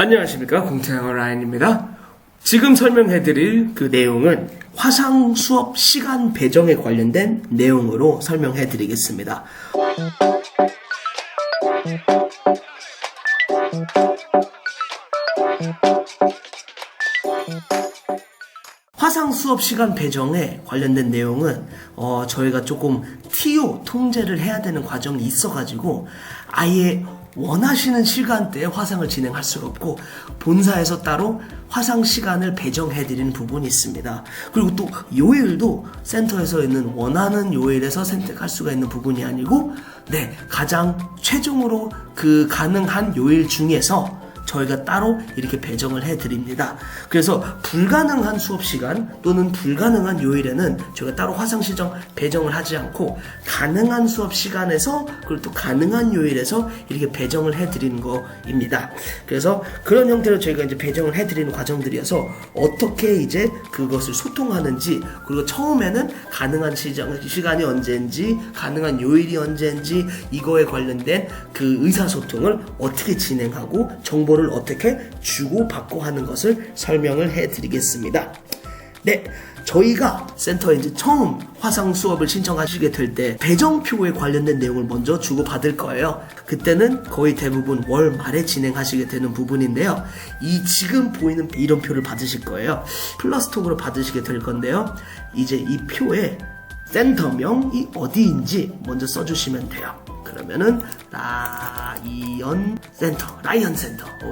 안녕하십니까, 공태영어 라인입니다. 지금 설명해드릴 그 내용은 화상 수업 시간 배정에 관련된 내용으로 설명해드리겠습니다. 화상 수업 시간 배정에 관련된 내용은 저희가 조금 TO 통제를 해야 되는 과정이 있어가지고 아예 원하시는 시간대에 화상을 진행할 수가 없고 본사에서 따로 화상 시간을 배정해드리는 부분이 있습니다. 그리고 또 요일도 센터에서 있는 원하는 요일에서 선택할 수가 있는 부분이 아니고 가장 최종으로 그 가능한 요일 중에서 저희가 따로 이렇게 배정을 해드립니다. 그래서 불가능한 수업시간 또는 불가능한 요일에는 저희가 따로 화상 시정 배정을 하지 않고 가능한 수업시간에서 그리고 또 가능한 요일에서 이렇게 배정을 해드리는 거입니다. 그래서 그런 형태로 저희가 이제 배정을 해드리는 과정들이어서 어떻게 이제 그것을 소통하는지, 그리고 처음에는 가능한 시간이 언제인지 가능한 요일이 언제인지 이거에 관련된 그 의사소통을 어떻게 진행하고 정보를 어떻게 주고받고 하는 것을 설명을 해드리겠습니다. 저희가 센터에 이제 처음 화상 수업을 신청하시게 될 때 배정표에 관련된 내용을 먼저 주고받을 거예요. 그때는 거의 대부분 월 말에 진행하시게 되는 부분인데요. 이 지금 보이는 이름표를 받으실 거예요. 플러스톡으로 받으시게 될 건데요. 이제 이 표에 센터명이 어디인지 먼저 써주시면 돼요. 그러면은 라이언 센터.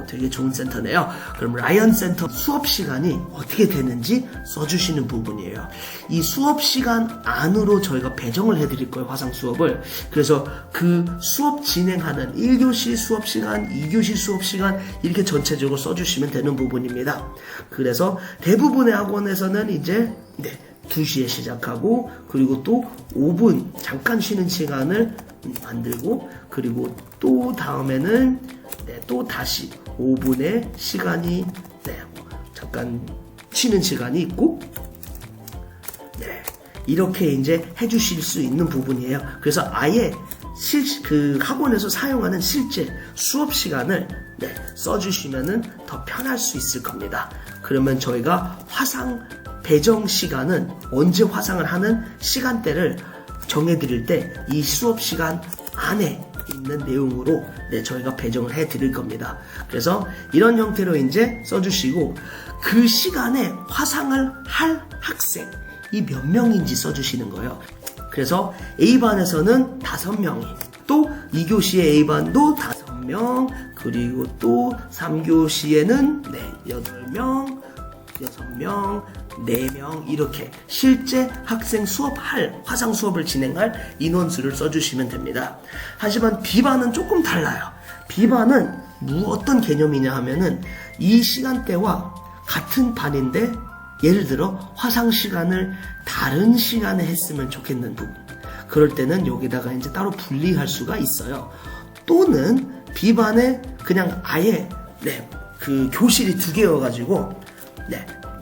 되게 좋은 센터네요. 그럼 라이언 센터 수업 시간이 어떻게 되는지 써주시는 부분이에요. 이 수업 시간 안으로 저희가 배정을 해드릴 거예요, 화상 수업을. 그래서 그 수업 진행하는 1교시 수업 시간, 2교시 수업 시간 이렇게 전체적으로 써주시면 되는 부분입니다. 그래서 대부분의 학원에서는 이제 2시에 시작하고 그리고 또 5분 잠깐 쉬는 시간을 만들고 그리고 또 다음에는 또 다시 5분의 시간이 잠깐 쉬는 시간이 있고 이렇게 이제 해주실 수 있는 부분이에요. 그래서 아예 그 학원에서 사용하는 실제 수업 시간을 써주시면은 더 편할 수 있을 겁니다. 그러면 저희가 화상 배정 시간은 언제 화상을 하는 시간대를 정해드릴 때 이 수업 시간 안에 있는 내용으로 저희가 배정을 해드릴 겁니다. 그래서 이런 형태로 이제 써주시고 그 시간에 화상을 할 학생이 몇 명인지 써주시는 거예요. 그래서 A반에서는 5명이, 또 2교시의 A반도 5명, 그리고 또 3교시에는 8명, 6명, 4명 이렇게 실제 학생 수업할 화상 수업을 진행할 인원수를 써주시면 됩니다. 하지만 B반은 조금 달라요. B반은 어떤 개념이냐 하면은 이 시간대와 같은 반인데 예를 들어 화상 시간을 다른 시간에 했으면 좋겠는 부분, 그럴 때는 여기다가 이제 따로 분리할 수가 있어요. 또는 B반에 그냥 아예 그 교실이 2개여가지고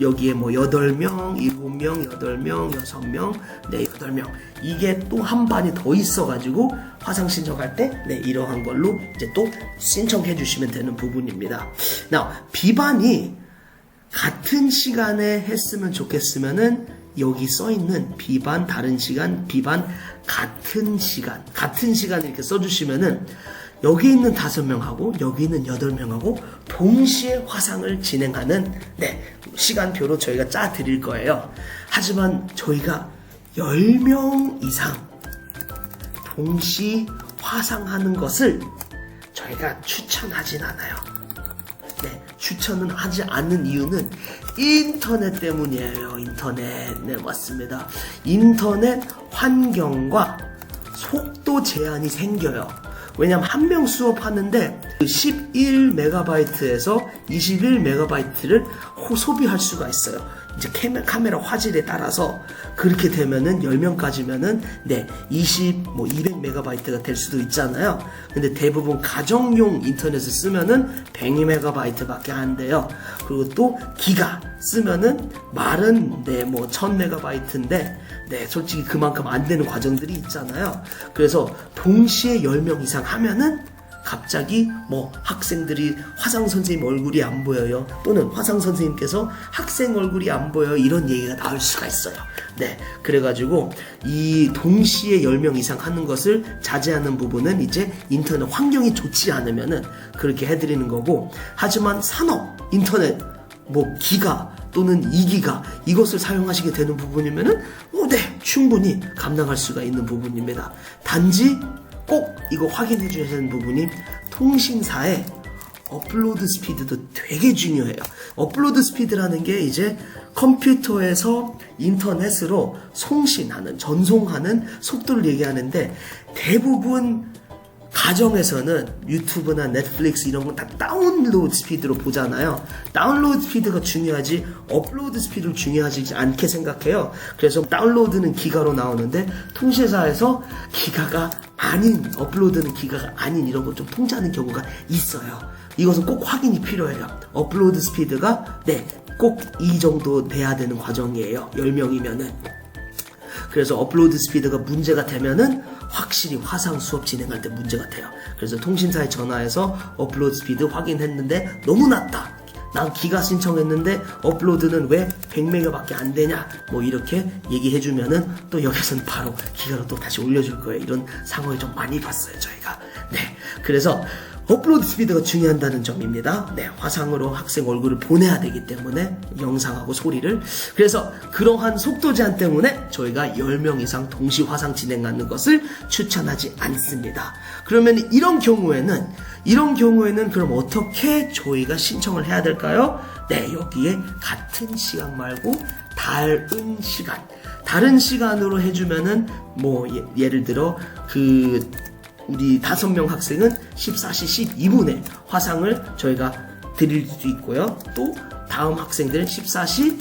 여기에 8명, 7명, 8명, 6명, 8명 이게 또 한 반이 더 있어가지고 화상 신청할 때 이러한 걸로 이제 또 신청해 주시면 되는 부분입니다. B반이 같은 시간에 했으면 좋겠으면은 여기 써있는 B반 다른 시간, B반 같은 시간 이렇게 써주시면은 여기 있는 5명하고 여기 있는 8명하고 동시에 화상을 진행하는 시간표로 저희가 짜 드릴 거예요. 하지만 저희가 10명 이상 동시 화상하는 것을 저희가 추천하진 않아요. 추천은 하지 않는 이유는 인터넷 때문이에요. 인터넷. 맞습니다. 인터넷 환경과 속도 제한이 생겨요. 왜냐면 한 명 수업하는데 11MB에서 21MB를 소비할 수가 있어요. 이제 카메라 화질에 따라서 그렇게 되면은 10명까지면은 200MB가 될 수도 있잖아요. 근데 대부분 가정용 인터넷을 쓰면은 100MB밖에 안 돼요. 그리고 또 기가 쓰면은 말은 1000MB인데 솔직히 그만큼 안 되는 과정들이 있잖아요. 그래서 동시에 10명 이상 하면은 갑자기 뭐 학생들이 화상 선생님 얼굴이 안 보여요, 또는 화상 선생님께서 학생 얼굴이 안 보여요, 이런 얘기가 나올 수가 있어요. 네, 그래가지고 이 동시에 10명 이상 하는 것을 자제하는 부분은 이제 인터넷 환경이 좋지 않으면은 그렇게 해드리는 거고, 하지만 산업 인터넷 뭐 기가 또는 2기가 이것을 사용하시게 되는 부분이면은 네, 충분히 감당할 수가 있는 부분입니다. 단지 꼭 이거 확인해 주셔야 하는 부분이 통신사의 업로드 스피드도 되게 중요해요. 업로드 스피드라는 게 이제 컴퓨터에서 인터넷으로 송신하는, 전송하는 속도를 얘기하는데, 대부분 가정에서는 유튜브나 넷플릭스 이런 건 다 다운로드 스피드로 보잖아요. 다운로드 스피드가 중요하지 업로드 스피드를 중요하지 않게 생각해요. 그래서 다운로드는 기가로 나오는데 통신사에서 기가가 아닌, 업로드는 기가가 아닌 이런 거 좀 통제하는 경우가 있어요. 이것은 꼭 확인이 필요해요. 업로드 스피드가 꼭 이 정도 돼야 되는 과정이에요. 10명이면은. 그래서 업로드 스피드가 문제가 되면은 확실히 화상 수업 진행할 때 문제가 돼요. 그래서 통신사에 전화해서 업로드 스피드 확인했는데 너무 낮다, 난 기가 신청했는데 업로드는 왜 100메가밖에 안 되냐, 뭐 이렇게 얘기해주면은 또 여기서는 바로 기가로 또 다시 올려줄 거예요. 이런 상황을 좀 많이 봤어요, 저희가. 네, 그래서 업로드 스피드가 중요하다는 점입니다. 네, 화상으로 학생 얼굴을 보내야 되기 때문에 영상하고 소리를. 그래서 그러한 속도 제한 때문에 저희가 10명 이상 동시 화상 진행하는 것을 추천하지 않습니다. 그러면 이런 경우에는 그럼 어떻게 저희가 신청을 해야 될까요? 네, 여기에 같은 시간 말고 다른 시간으로 해주면은 뭐 예를 들어 우리 5명 학생은 14시 12분에 화상을 저희가 드릴 수 있고요. 또 다음 학생들은 14시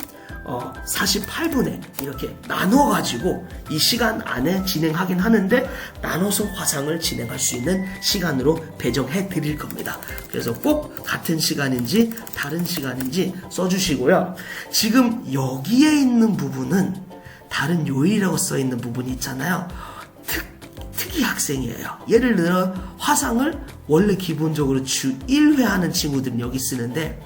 48분에 이렇게 나눠가지고 이 시간 안에 진행하긴 하는데 나눠서 화상을 진행할 수 있는 시간으로 배정해 드릴 겁니다. 그래서 꼭 같은 시간인지 다른 시간인지 써주시고요. 지금 여기에 있는 부분은 다른 요일이라고 써있는 부분이 있잖아요. 특이 학생이에요. 예를 들어 화상을 원래 기본적으로 주 1회 하는 친구들은 여기 쓰는데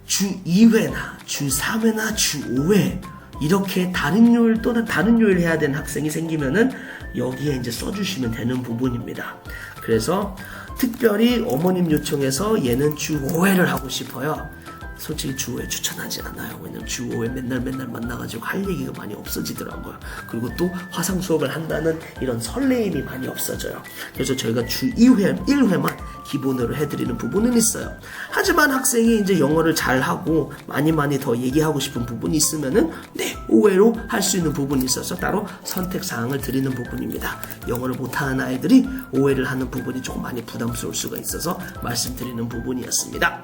주 2회나 주 3회나 주 5회 이렇게 다른 요일 또는 다른 요일 해야 되는 학생이 생기면은 여기에 이제 써주시면 되는 부분입니다. 그래서 특별히 어머님 요청해서 얘는 주 5회를 하고 싶어요. 솔직히 주 5회 추천하지 않아요. 왜냐면 주 5회 맨날 만나가지고 할 얘기가 많이 없어지더라고요. 그리고 또 화상 수업을 한다는 이런 설레임이 많이 없어져요. 그래서 저희가 주 2회, 1회만 기본으로 해드리는 부분은 있어요. 하지만 학생이 이제 영어를 잘하고 많이 더 얘기하고 싶은 부분이 있으면은 5회로 할 수 있는 부분이 있어서 따로 선택사항을 드리는 부분입니다. 영어를 못하는 아이들이 5회를 하는 부분이 조금 많이 부담스러울 수가 있어서 말씀드리는 부분이었습니다.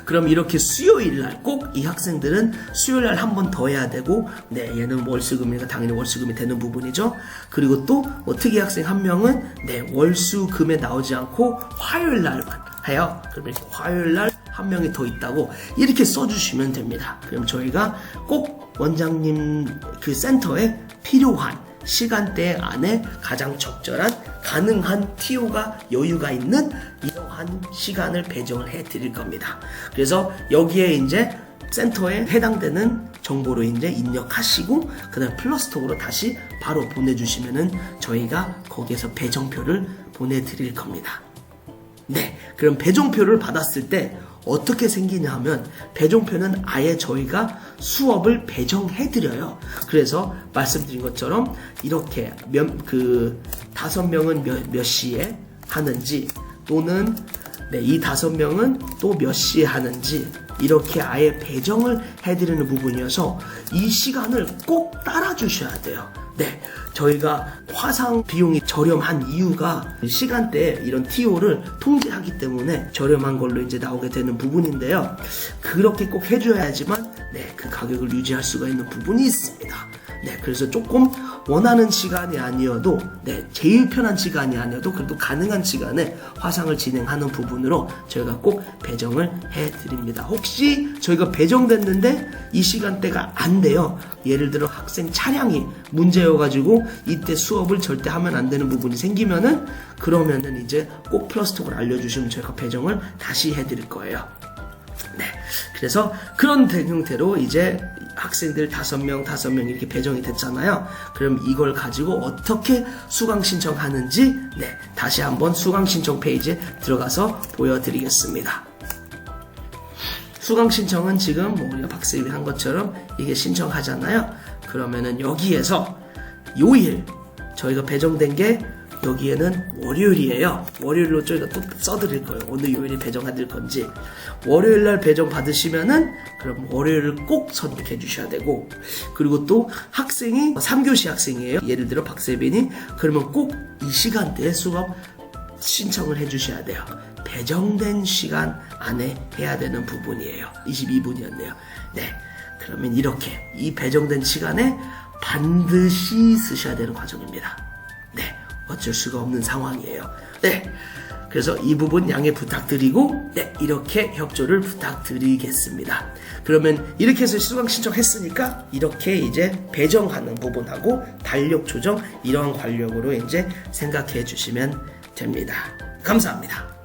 그럼 이렇게 수요일날 꼭 이 학생들은 수요일날 한 번 더 해야 되고, 얘는 월수금이니까 당연히 월수금이 되는 부분이죠. 그리고 또 특이 학생 한 명은 월수금에 나오지 않고 화요일날만 해요. 그러면 화요일날 한 명이 더 있다고 이렇게 써주시면 됩니다. 그럼 저희가 꼭 원장님 그 센터에 필요한 시간대 안에 가장 적절한 가능한 TO가 여유가 있는 이러한 시간을 배정을 해 드릴 겁니다. 그래서 여기에 이제 센터에 해당되는 정보로 이제 입력하시고 그다음 플러스톡으로 다시 바로 보내주시면은 저희가 거기에서 배정표를 보내드릴 겁니다. 네, 그럼 배정표를 받았을 때 어떻게 생기냐 하면 배정표는 아예 저희가 수업을 배정해드려요. 그래서 말씀드린 것처럼 이렇게 5명은 몇 시에 하는지 또는 이 5명은 또 몇 시에 하는지 이렇게 아예 배정을 해드리는 부분이어서 이 시간을 꼭 따라주셔야 돼요. 네, 저희가 화상 비용이 저렴한 이유가 시간대에 이런 TO를 통제하기 때문에 저렴한 걸로 이제 나오게 되는 부분인데요. 그렇게 꼭 해줘야지만 그 가격을 유지할 수가 있는 부분이 있습니다. 네, 그래서 조금 원하는 시간이 아니어도 제일 편한 시간이 아니어도 그래도 가능한 시간에 화상을 진행하는 부분으로 저희가 꼭 배정을 해드립니다. 혹시 저희가 배정됐는데 이 시간대가 안 돼요. 예를 들어 학생 차량이 문제여가지고 이때 수업을 절대 하면 안 되는 부분이 생기면은 그러면은 이제 꼭 플러스톡을 알려주시면 저희가 배정을 다시 해드릴 거예요. 네, 그래서 그런 형태로 이제 학생들 5명 이렇게 배정이 됐잖아요. 그럼 이걸 가지고 어떻게 수강 신청하는지 다시 한번 수강 신청 페이지에 들어가서 보여드리겠습니다. 수강 신청은 지금 우리가 박쌤이 한 것처럼 이게 신청하잖아요. 그러면은 여기에서 요일 저희가 배정된 게 여기에는 월요일이에요. 월요일로 저희가 또 써드릴 거예요. 오늘 요일에 배정해드릴 건지. 월요일날 배정 받으시면은 그럼 월요일을 꼭 선택해 주셔야 되고, 그리고 또 학생이 3교시 학생이에요. 예를 들어 박세빈이 그러면 꼭 이 시간대에 수업 신청을 해 주셔야 돼요. 배정된 시간 안에 해야 되는 부분이에요. 22분이었네요. 네, 그러면 이렇게 이 배정된 시간에 반드시 쓰셔야 되는 과정입니다. 네, 어쩔 수가 없는 상황이에요. 네, 그래서 이 부분 양해 부탁드리고 이렇게 협조를 부탁드리겠습니다. 그러면 이렇게 해서 수강 신청했으니까 이렇게 이제 배정하는 부분하고 달력 조정 이러한 관력으로 이제 생각해 주시면 됩니다. 감사합니다.